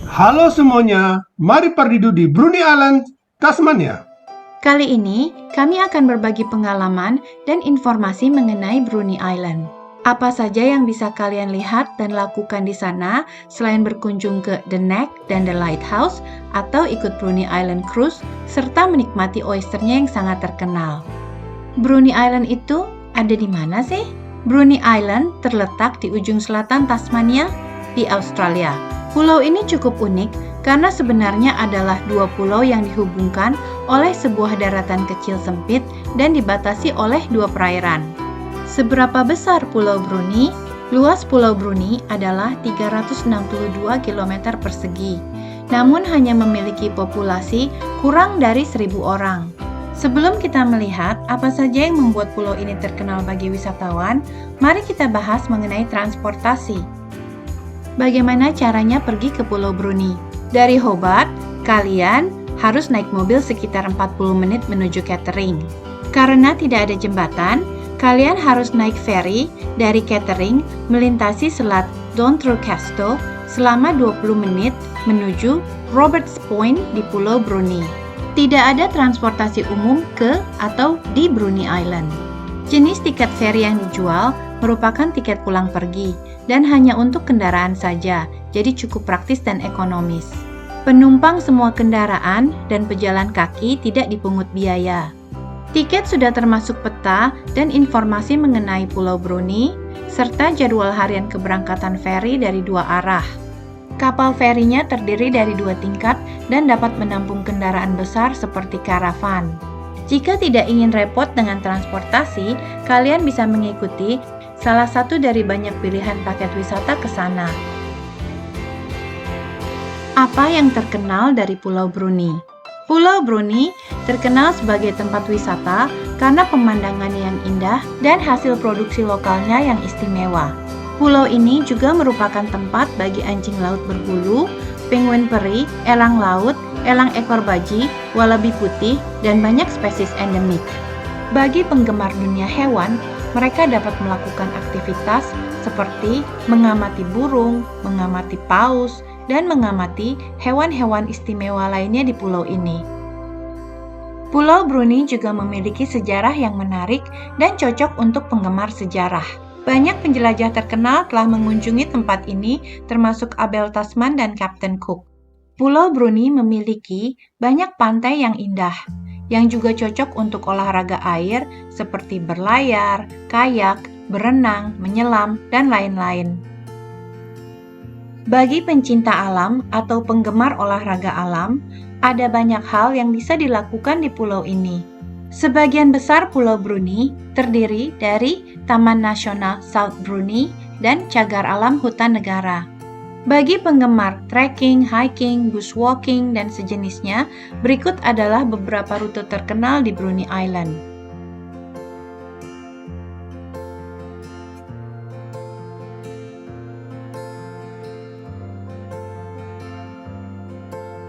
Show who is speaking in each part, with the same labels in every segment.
Speaker 1: Halo semuanya, mari perdidu di Brunei Island, Tasmania.
Speaker 2: Kali ini, kami akan berbagi pengalaman dan informasi mengenai Brunei Island. Apa saja yang bisa kalian lihat dan lakukan di sana selain berkunjung ke The Neck dan The Lighthouse atau ikut Brunei Island Cruise serta menikmati oysternya yang sangat terkenal. Brunei Island itu ada di mana sih? Brunei Island terletak di ujung selatan Tasmania di Australia. Pulau ini cukup unik karena sebenarnya adalah dua pulau yang dihubungkan oleh sebuah daratan kecil sempit dan dibatasi oleh dua perairan. Seberapa besar Pulau Brunei? Luas Pulau Brunei adalah 362 km persegi, namun hanya memiliki populasi kurang dari 1.000 orang. Sebelum kita melihat apa saja yang membuat pulau ini terkenal bagi wisatawan, mari kita bahas mengenai transportasi. Bagaimana caranya pergi ke Pulau Brunei? Dari Hobart, kalian harus naik mobil sekitar 40 menit menuju Kettering. Karena tidak ada jembatan, kalian harus naik feri dari Kettering melintasi selat Dontreux selama 20 menit menuju Roberts Point di Pulau Brunei. Tidak ada transportasi umum ke atau di Brunei Island. Jenis tiket feri yang dijual merupakan tiket pulang pergi dan hanya untuk kendaraan saja, jadi cukup praktis dan ekonomis. Penumpang semua kendaraan dan pejalan kaki tidak dipungut biaya. Tiket sudah termasuk peta dan informasi mengenai Pulau Brunei, serta jadwal harian keberangkatan feri dari dua arah. Kapal ferinya terdiri dari dua tingkat dan dapat menampung kendaraan besar seperti karavan. Jika tidak ingin repot dengan transportasi, kalian bisa mengikuti salah satu dari banyak pilihan paket wisata ke sana. Apa yang terkenal dari Pulau Brunei? Pulau Brunei terkenal sebagai tempat wisata karena pemandangan yang indah dan hasil produksi lokalnya yang istimewa. Pulau ini juga merupakan tempat bagi anjing laut berbulu, penguin peri, elang laut, elang ekor baji, walabi putih, dan banyak spesies endemik. Bagi penggemar dunia hewan, mereka dapat melakukan aktivitas seperti mengamati burung, mengamati paus, dan mengamati hewan-hewan istimewa lainnya di pulau ini. Pulau Brunei juga memiliki sejarah yang menarik dan cocok untuk penggemar sejarah. Banyak penjelajah terkenal telah mengunjungi tempat ini, termasuk Abel Tasman dan Captain Cook. Pulau Brunei memiliki banyak pantai yang indah, yang juga cocok untuk olahraga air seperti berlayar, kayak, berenang, menyelam, dan lain-lain. Bagi pencinta alam atau penggemar olahraga alam, ada banyak hal yang bisa dilakukan di pulau ini. Sebagian besar Pulau Brunei terdiri dari Taman Nasional South Brunei dan cagar alam hutan negara. Bagi penggemar trekking, hiking, bushwalking, dan sejenisnya, berikut adalah beberapa rute terkenal di Brunei Island.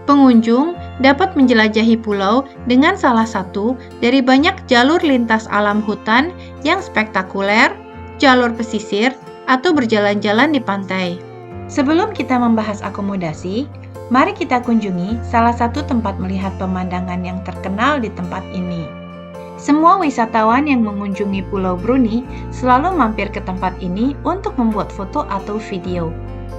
Speaker 2: Pengunjung dapat menjelajahi pulau dengan salah satu dari banyak jalur lintas alam hutan yang spektakuler, jalur pesisir, atau berjalan-jalan di pantai. Sebelum kita membahas akomodasi, mari kita kunjungi salah satu tempat melihat pemandangan yang terkenal di tempat ini. Semua wisatawan yang mengunjungi Pulau Brunei selalu mampir ke tempat ini untuk membuat foto atau video.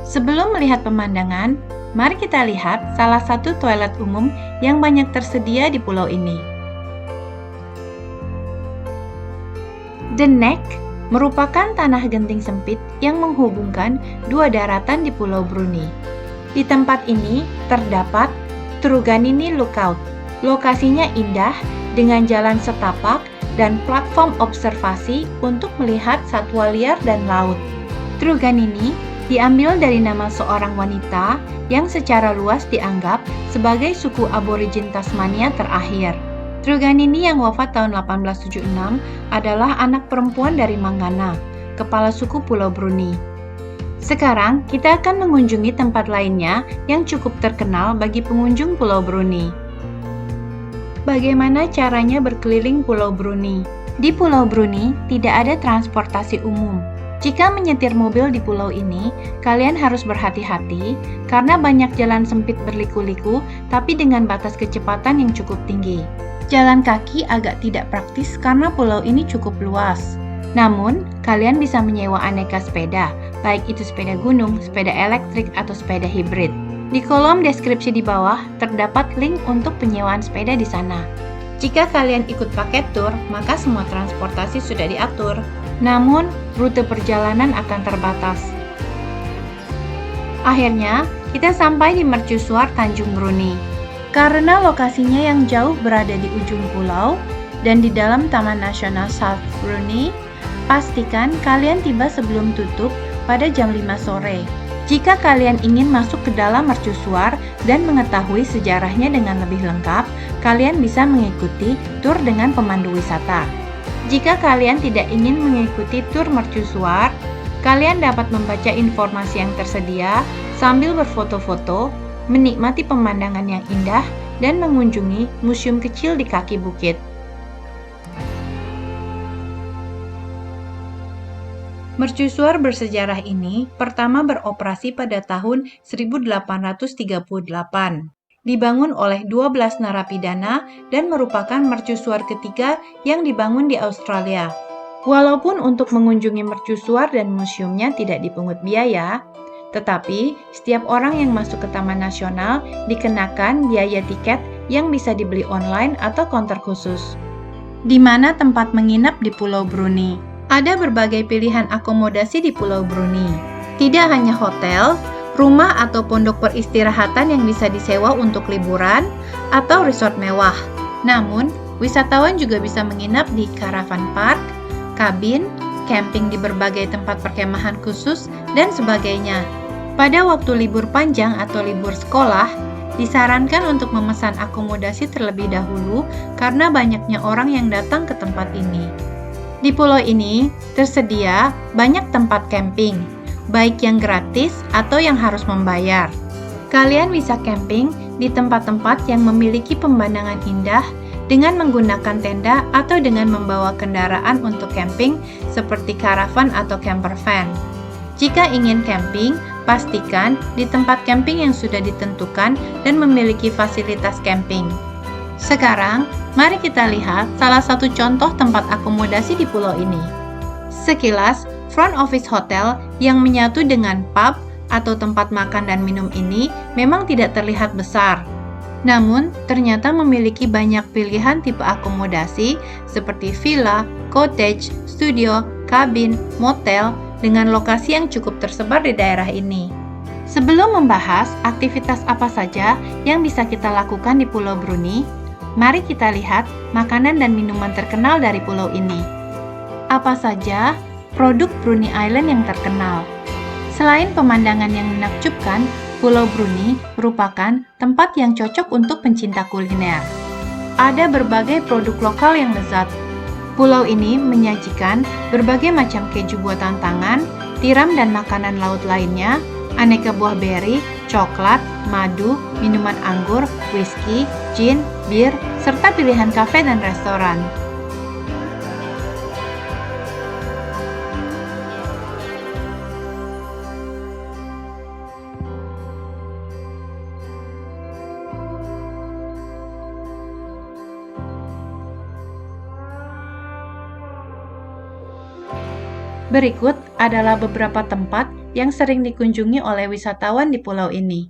Speaker 2: Sebelum melihat pemandangan, mari kita lihat salah satu toilet umum yang banyak tersedia di pulau ini. The Neck merupakan tanah genting sempit yang menghubungkan dua daratan di Pulau Brunei. Di tempat ini terdapat Truganini Lookout. Lokasinya indah dengan jalan setapak dan platform observasi untuk melihat satwa liar dan laut. Truganini diambil dari nama seorang wanita yang secara luas dianggap sebagai suku aborigin Tasmania terakhir. Truganini yang wafat tahun 1876 adalah anak perempuan dari Mangana, kepala suku Pulau Brunei. Sekarang kita akan mengunjungi tempat lainnya yang cukup terkenal bagi pengunjung Pulau Brunei. Bagaimana caranya berkeliling Pulau Brunei? Di Pulau Brunei tidak ada transportasi umum. Jika menyetir mobil di pulau ini, kalian harus berhati-hati karena banyak jalan sempit berliku-liku tapi dengan batas kecepatan yang cukup tinggi. Jalan kaki agak tidak praktis karena pulau ini cukup luas. Namun, kalian bisa menyewa aneka sepeda, baik itu sepeda gunung, sepeda elektrik, atau sepeda hibrid. Di kolom deskripsi di bawah terdapat link untuk penyewaan sepeda di sana. Jika kalian ikut paket tur, maka semua transportasi sudah diatur. Namun, rute perjalanan akan terbatas. Akhirnya, kita sampai di mercusuar Tanjung Bruni. Karena lokasinya yang jauh berada di ujung pulau dan di dalam Taman Nasional South Bruni, pastikan kalian tiba sebelum tutup pada jam 5 sore. Jika kalian ingin masuk ke dalam mercusuar dan mengetahui sejarahnya dengan lebih lengkap, kalian bisa mengikuti tur dengan pemandu wisata. Jika kalian tidak ingin mengikuti tur mercusuar, kalian dapat membaca informasi yang tersedia sambil berfoto-foto, menikmati pemandangan yang indah, dan mengunjungi museum kecil di kaki bukit. Mercusuar bersejarah ini pertama beroperasi pada tahun 1838. Dibangun oleh 12 narapidana dan merupakan mercusuar ketiga yang dibangun di Australia. Walaupun untuk mengunjungi mercusuar dan museumnya tidak dipungut biaya, tetapi setiap orang yang masuk ke Taman Nasional dikenakan biaya tiket yang bisa dibeli online atau konter khusus. Di mana tempat menginap di Pulau Bruni? Ada berbagai pilihan akomodasi di Pulau Bruni. Tidak hanya hotel, rumah atau pondok peristirahatan yang bisa disewa untuk liburan atau resort mewah. Namun, wisatawan juga bisa menginap di caravan park, kabin, camping di berbagai tempat perkemahan khusus, dan sebagainya. Pada waktu libur panjang atau libur sekolah, disarankan untuk memesan akomodasi terlebih dahulu karena banyaknya orang yang datang ke tempat ini. Di pulau ini tersedia banyak tempat camping, baik yang gratis atau yang harus membayar. Kalian bisa camping di tempat-tempat yang memiliki pemandangan indah dengan menggunakan tenda atau dengan membawa kendaraan untuk camping seperti karavan atau camper van. Jika ingin camping, pastikan di tempat camping yang sudah ditentukan dan memiliki fasilitas camping. Sekarang, mari kita lihat salah satu contoh tempat akomodasi di pulau ini. Sekilas, front office hotel yang menyatu dengan pub atau tempat makan dan minum ini memang tidak terlihat besar. Namun, ternyata memiliki banyak pilihan tipe akomodasi seperti villa, cottage, studio, kabin, motel, dengan lokasi yang cukup tersebar di daerah ini. Sebelum membahas aktivitas apa saja yang bisa kita lakukan di Pulau Bruni, mari kita lihat makanan dan minuman terkenal dari pulau ini. Apa saja produk Bruni Island yang terkenal? Selain pemandangan yang menakjubkan, Pulau Bruni merupakan tempat yang cocok untuk pencinta kuliner. Ada berbagai produk lokal yang lezat. Pulau ini menyajikan berbagai macam keju buatan tangan, tiram dan makanan laut lainnya, aneka buah beri, coklat, madu, minuman anggur, whisky, gin, bir, serta pilihan kafe dan restoran. Berikut adalah beberapa tempat yang sering dikunjungi oleh wisatawan di pulau ini.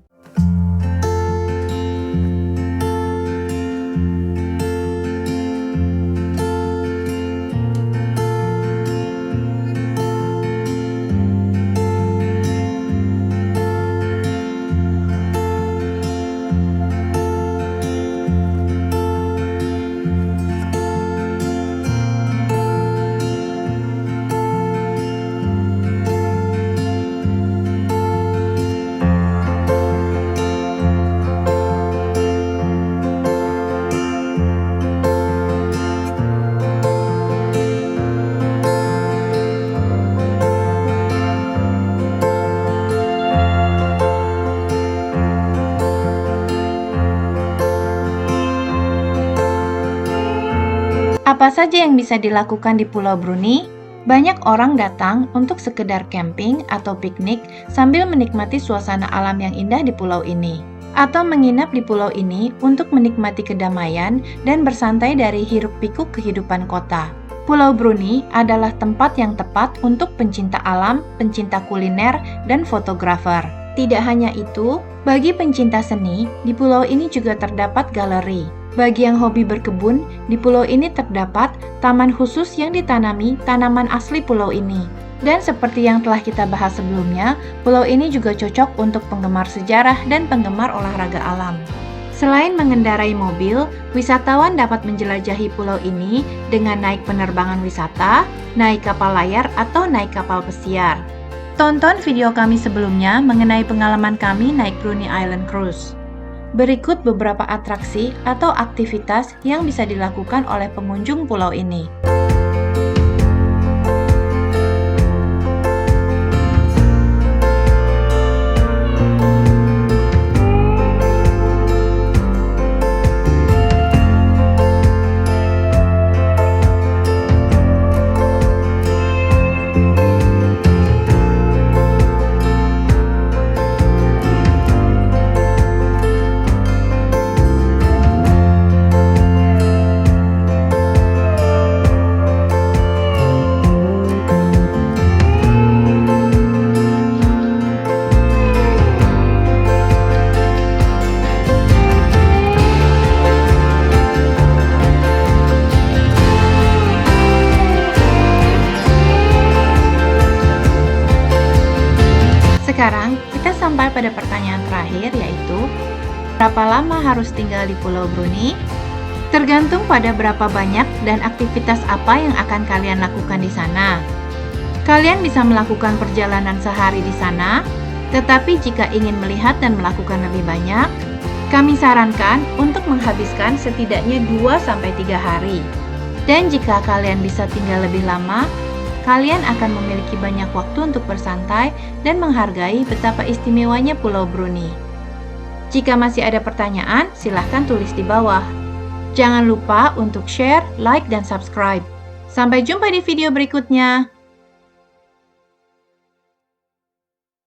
Speaker 2: Apa saja yang bisa dilakukan di Pulau Bruni? Banyak orang datang untuk sekedar camping atau piknik sambil menikmati suasana alam yang indah di pulau ini, atau menginap di pulau ini untuk menikmati kedamaian dan bersantai dari hiruk-pikuk kehidupan kota. Pulau Bruni adalah tempat yang tepat untuk pencinta alam, pencinta kuliner, dan fotografer. Tidak hanya itu, bagi pencinta seni, di pulau ini juga terdapat galeri. Bagi yang hobi berkebun, di pulau ini terdapat taman khusus yang ditanami tanaman asli pulau ini. Dan seperti yang telah kita bahas sebelumnya, pulau ini juga cocok untuk penggemar sejarah dan penggemar olahraga alam. Selain mengendarai mobil, wisatawan dapat menjelajahi pulau ini dengan naik penerbangan wisata, naik kapal layar, atau naik kapal pesiar. Tonton video kami sebelumnya mengenai pengalaman kami naik Bruni Island Cruise. Berikut beberapa atraksi atau aktivitas yang bisa dilakukan oleh pengunjung pulau ini. Sekarang, kita sampai pada pertanyaan terakhir, yaitu berapa lama harus tinggal di Pulau Bruni? Tergantung pada berapa banyak dan aktivitas apa yang akan kalian lakukan di sana. Kalian bisa melakukan perjalanan sehari di sana, tetapi jika ingin melihat dan melakukan lebih banyak, kami sarankan untuk menghabiskan setidaknya 2-3 hari. Dan jika kalian bisa tinggal lebih lama, kalian akan memiliki banyak waktu untuk bersantai dan menghargai betapa istimewanya Pulau Bruni. Jika masih ada pertanyaan, silahkan tulis di bawah. Jangan lupa untuk share, like, dan subscribe. Sampai jumpa di video berikutnya.